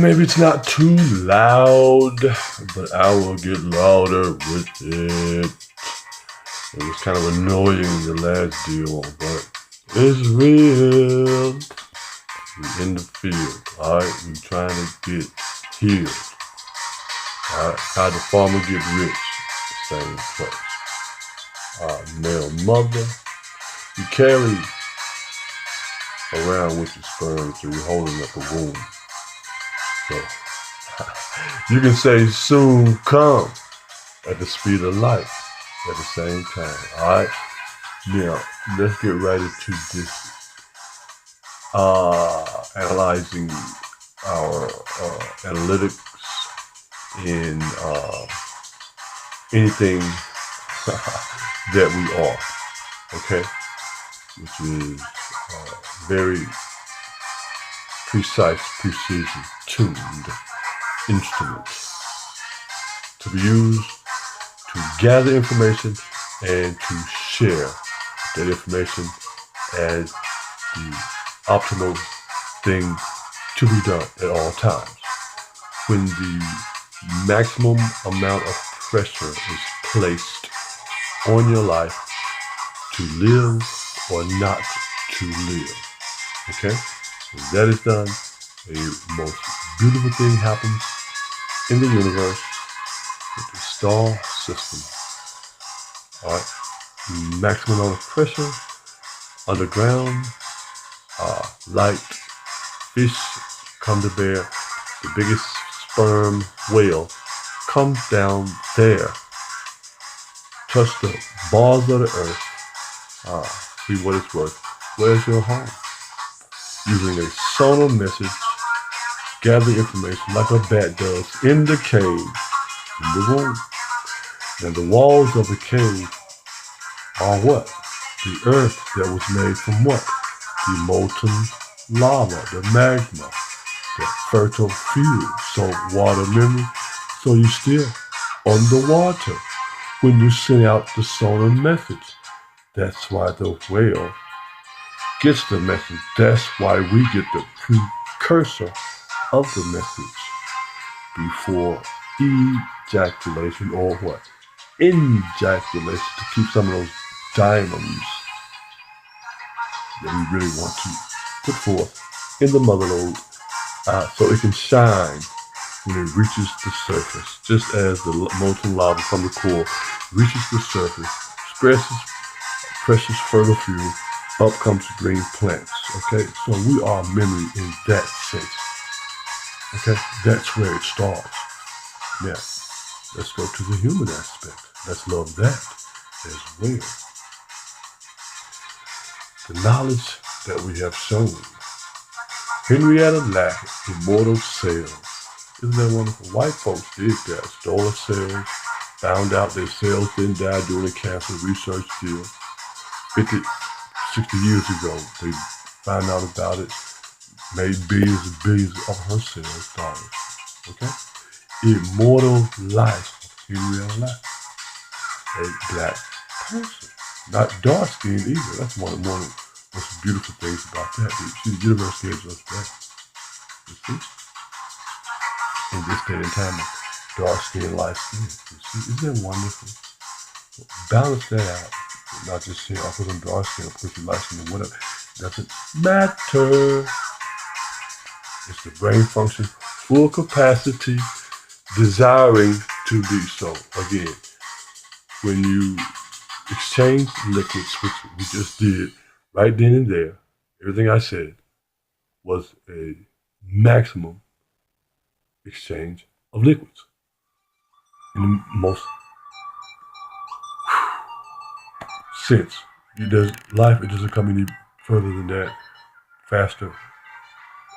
Maybe it's not too loud, but I will get louder with it. It was kind of annoying the last deal, but it's real. We in the field, alright? We trying to get healed. Alright, how the farmer get rich? Same place. Male mother, you carry around with your sperm, so you're holding up a womb. So you can say soon come at the speed of light at the same time. Alright? Now let's get right into this. Analyzing our analytics in anything that we are. Okay? Which is very precise, precision tuned instruments to be used to gather information and to share that information as the optimal thing to be done at all times. When the maximum amount of pressure is placed on your life to live or not to live. Okay? When that is done, a most beautiful thing happens in the universe with the star system. Alright? Maximum amount of pressure underground, light, fish come to bear, the biggest sperm whale comes down there, touch the balls of the earth, see what it's worth. Where's your home? Using a sonar message, gathering information like a bat does in the cave, in the womb. And the walls of the cave are what? The earth that was made from what? The molten lava, the magma, the fertile fuel, salt water memory. So you're still underwater when you send out the sonar message. That's why the whale gets the message. That's why we get the precursor of the message before ejaculation or what? Ejaculation, to keep some of those diamonds that we really want to put forth in the mother lode, so it can shine when it reaches the surface, just as the molten lava from the core reaches the surface, spreads its precious fertile fuel, up comes green plants. Okay, so we are memory in that sense. Okay, that's where it starts. Now, let's go to the human aspect. Let's love that as well. The knowledge that we have shown. Henrietta Lack, immortal cells. Isn't that wonderful? White folks did that. Stole our cells, found out their cells didn't die during the cancer research deal. 50, 60 years ago, they found out about it, made billions and billions of her cells dollars. Okay? Immortal life of Henrietta Lack. A black person. Not dark skinned either. That's one of the most beautiful things about that. See, the universe gives us that. You see? In this day and time of dark skin, light skin. You see? Isn't that wonderful? So balance that out. Not just saying, oh, because I'm dark skin, because you're light skin, or whatever. Doesn't matter. It's the brain function, full capacity, desiring to be so. Again, when you exchange liquids, which we just did right then and there, everything I said was a maximum exchange of liquids. In the most sense. Life, it doesn't come any further than that, faster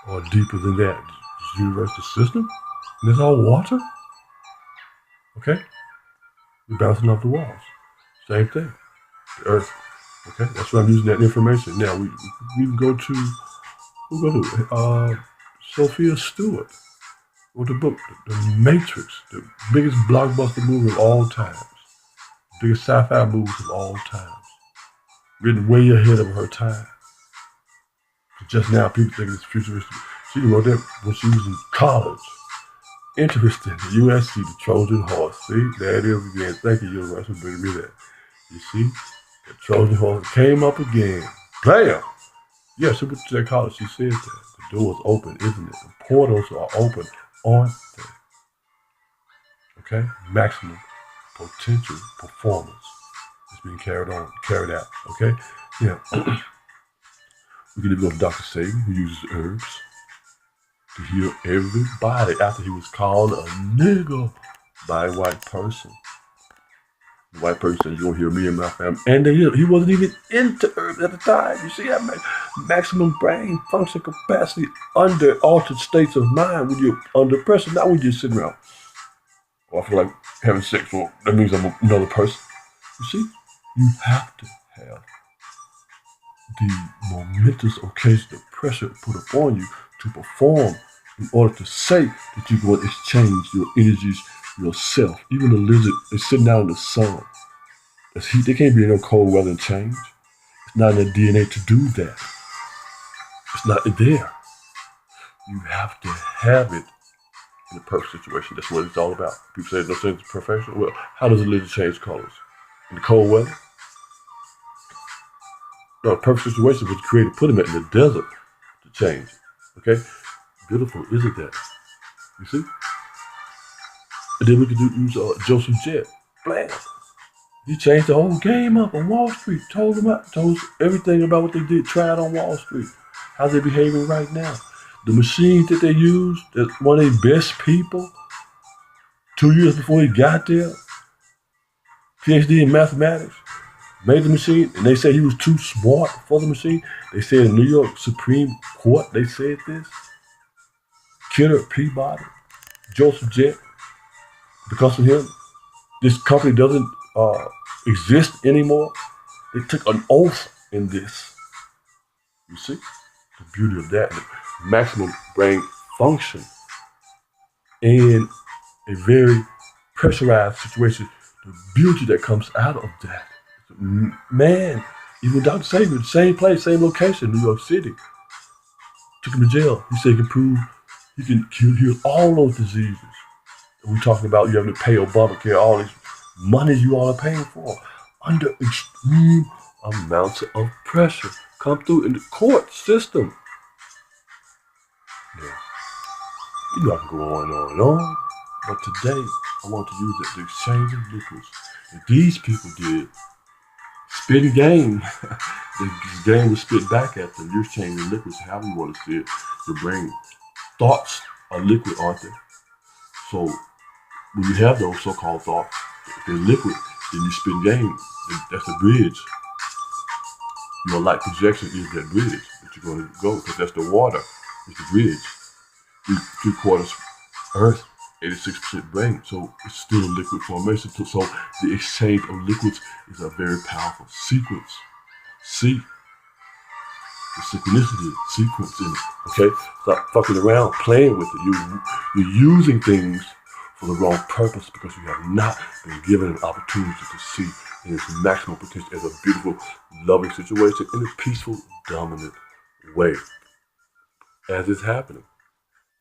or deeper than that. This universe, the system, and it's all water. Okay? We're bouncing off the walls. Same thing. The earth. Okay? That's why I'm using that information. Now, we can go to Sophia Stewart. Wrote the book, The Matrix, the biggest blockbuster movie of all times. The biggest sci-fi movies of all times. Written way ahead of her time. Just now, people think it's futuristic. She wrote that when she was in college. Interesting. The USC, the Trojan horse. See, there it is again. Thank you, Universe, for bringing me that. You see, the Trojan horse came up again. Bam! Yeah, she went to that college. She said that. The door is open, isn't it? The portals are open, aren't they? Okay? Maximum potential performance is being carried out. Okay? Yeah. We can even go to Dr. Sagan, who uses herbs to heal everybody after he was called a nigger by a white person. The white person said, you won't hear me and my family. And he wasn't even into herbs at the time. You see that maximum brain function capacity under altered states of mind when you're under pressure, not when you're sitting around. Well, I feel like having sex, well, that means I'm another person. You see, you have to have the momentous occasion, the pressure put upon you to perform in order to say that you're going to exchange your energies, yourself. Even the lizard is sitting out in the sun. There's heat. There can't be no cold weather and change. It's not in their DNA to do that. It's not there. You have to have it in a perfect situation. That's what it's all about. People say no sense of perfection. Well, how does a lizard change colors? In the cold weather? No, a perfect situation was created, put him in the desert to change. Okay? Beautiful, isn't that? You see? And then we could use Joseph Jett. Blam! He changed the whole game up on Wall Street. Told us everything about what they did, tried on Wall Street. How they're behaving right now. The machines that they used, that's one of their best people. 2 years before he got there, PhD in mathematics, made the machine, and they said he was too smart for the machine. They said in New York Supreme Court, they said this. Kidder Peabody, Joseph Jett, because of him, this company doesn't exist anymore. They took an oath in this. You see the beauty of that, the maximum brain function in a very pressurized situation. The beauty that comes out of that, man. Even Dr. Sagan, same place, same location, New York City. Took him to jail. He said he can heal all those diseases. We're talking about you having to pay Obamacare, all these money you all are paying for under extreme amounts of pressure come through in the court system. Yeah. You know I can go on and on. But today, I want to use it, the exchange of liquids that these people did. Spitting game. The game was spit back at them. You're changing liquids, however you want to see it. Your brain. Thoughts are liquid, aren't they? So when you have those so-called thoughts, if they're liquid, then you spin game. That's the bridge. Your light projection is that bridge that you're going to go, because that's the water. It's the bridge. 3/4 earth, 86% brain. So it's still a liquid formation. So the exchange of liquids is a very powerful sequence. See the synchronicity sequence in it. Okay? Stop fucking around, playing with it. You're using things for the wrong purpose because you have not been given an opportunity to see in its maximum potential as a beautiful, loving situation in a peaceful, dominant way. As it's happening.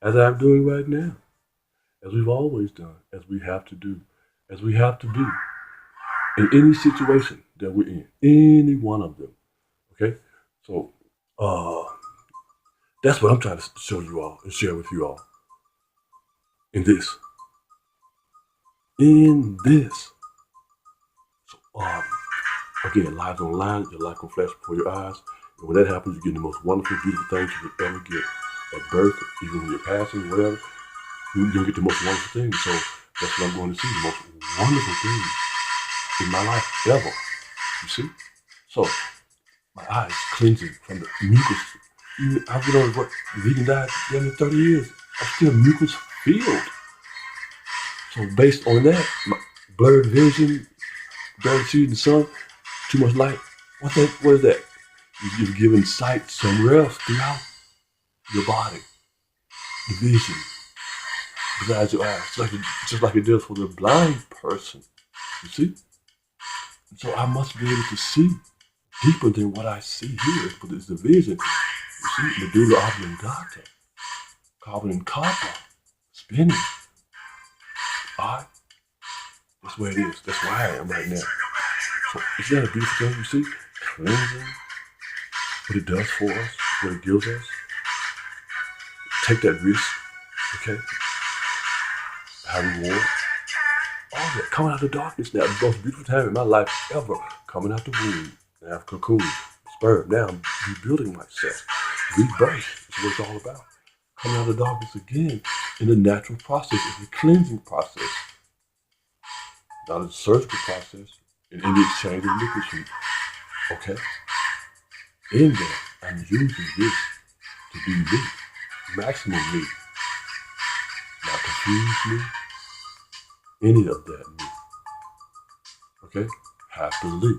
As I'm doing right now. As we've always done. As we have to do. As we have to be. In any situation that we're in. Any one of them. Okay? So, that's what I'm trying to show you all and share with you all. In this. So, again, lives online, your life will flash before your eyes. And when that happens, you get the most wonderful, beautiful things you could ever get. At birth, even when you're passing, whatever, you'll get the most wonderful things. So that's what I'm going to see, the most wonderful things in my life ever. You see? So my eyes cleansing from the mucus. I've been on vegan diet for 30 years. I'm still mucus filled. So based on that, my blurred vision, barely seeing the sun, too much light. What is that? You're giving sight somewhere else throughout your body, the vision, besides your eyes, just like it does for the blind person. You see? So I must be able to see deeper than what I see here, but it's the vision. You see, medulla oblongata. carbon and copper, spinning. All right, that's where it is. That's where I am right now. So isn't that a beautiful thing? You see, cleansing, what it does for us, what it gives us. Take that risk, okay? Have reward. All that coming out of the darkness now, the most beautiful time in my life ever. Coming out the womb, now I've cocooned, sperm. Now I'm rebuilding myself. Rebirth is what it's all about. Coming out of the darkness again in the natural process, in the cleansing process, not a surgical process, and in the exchange of liquids. Okay? In that, I'm using this to be me, maximum me, not confuse me, any of that me. Okay? Happily.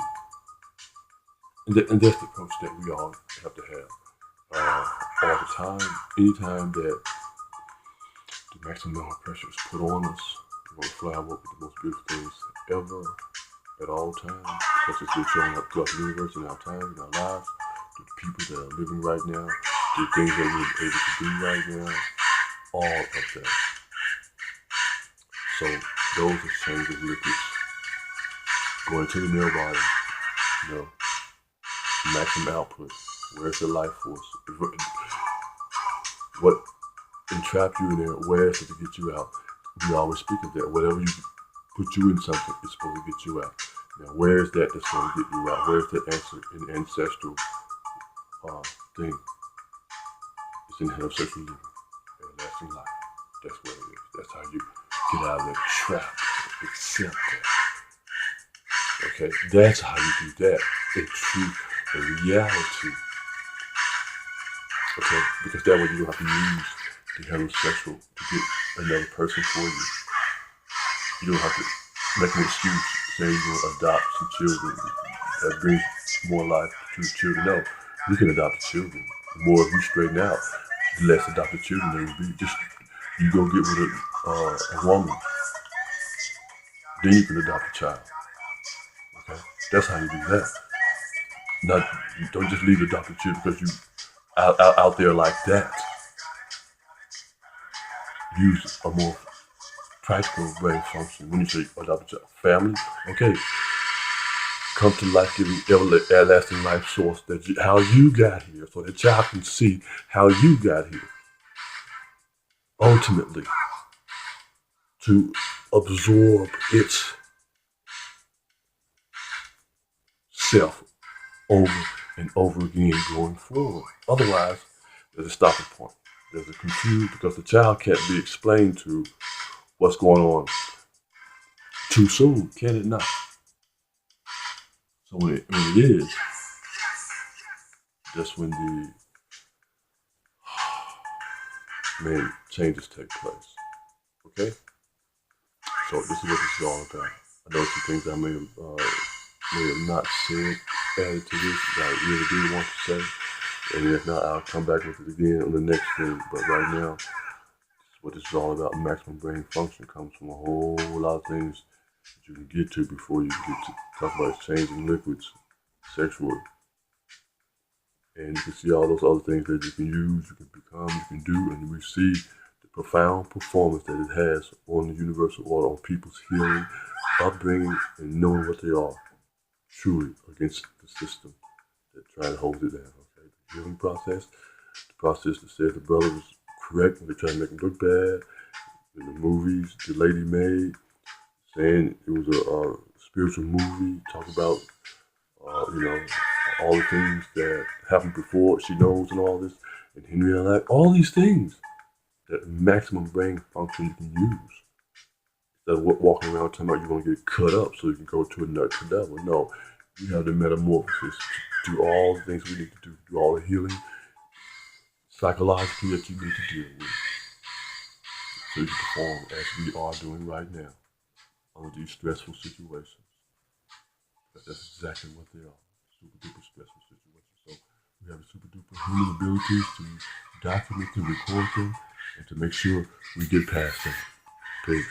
And that's the approach that we all have to have all the time. Anytime that the maximum amount of pressure is put on us, we're going to fly up with the most beautiful things ever at all times, because it's been showing up throughout the universe in our time, in our lives, to the people that are living right now, to the things that we're able to do right now, all of that. So those exchanges of liquids going to the male body, you know, maximum output. Where's the life force? What entrapped you in there? Where is it to get you out? We always speak of that. Whatever you put you in something, it's supposed to get you out. Now, where is that that's going to get you out? Where is that answer in the ancestral thing? It's in heterosexual living, everlasting life. That's what it is. That's how you get out of that trap. Accept that. Okay, that's how you do that. In truth, in reality. Okay, because that way you don't have to use the heterosexual to get another person for you. You don't have to make an excuse saying you're going to adopt some children that brings more life to the children. No, you can adopt the children. The more you straighten out, the less adopted children there will be. Just you go get with a woman, then you can adopt a child. Okay, that's how you do that. Not don't just leave adopted children because you out there like that. Use a more practical brain function. When you say adopt a child, family, okay, come to life-giving, everlasting life source that how you got here, so that child can see how you got here. Ultimately, to absorb its self over and over again going forward. Otherwise, there's a stopping point. There's a confusion because the child can't be explained to what's going on too soon, can it not? So when it is, that's when the main changes take place. Okay? So this is what this is all about. I know some things I may have not said added to this that I really do want to say. And if not, I'll come back with it again on the next thing. But right now, this is what this is all about. Maximum brain function comes from a whole lot of things that you can get to before you get to talk about exchanging liquids sexually. And you can see all those other things that you can use, you can become, you can do, and we see the profound performance that it has on the universal order, on people's healing, upbringing, and knowing what they are truly against the system that trying to hold it down. Okay, the healing process, the process that says the brother was correct when they try to make him look bad. In the movies the lady made, saying it was a spiritual movie, talk about all the things that happened before she knows and all this, and Henrietta Lack, all these things that maximum brain function you can use. Instead of walking around talking about you're going to get cut up so you can go to a next level. No, you have the metamorphosis to do all the things we need to do all the healing psychologically that you need to deal with. So you can perform as we are doing right now under these stressful situations. But that's exactly what they are. Super duper stressful situations. So we have super duper human abilities to document them, record them, and to make sure we get past them. Peace.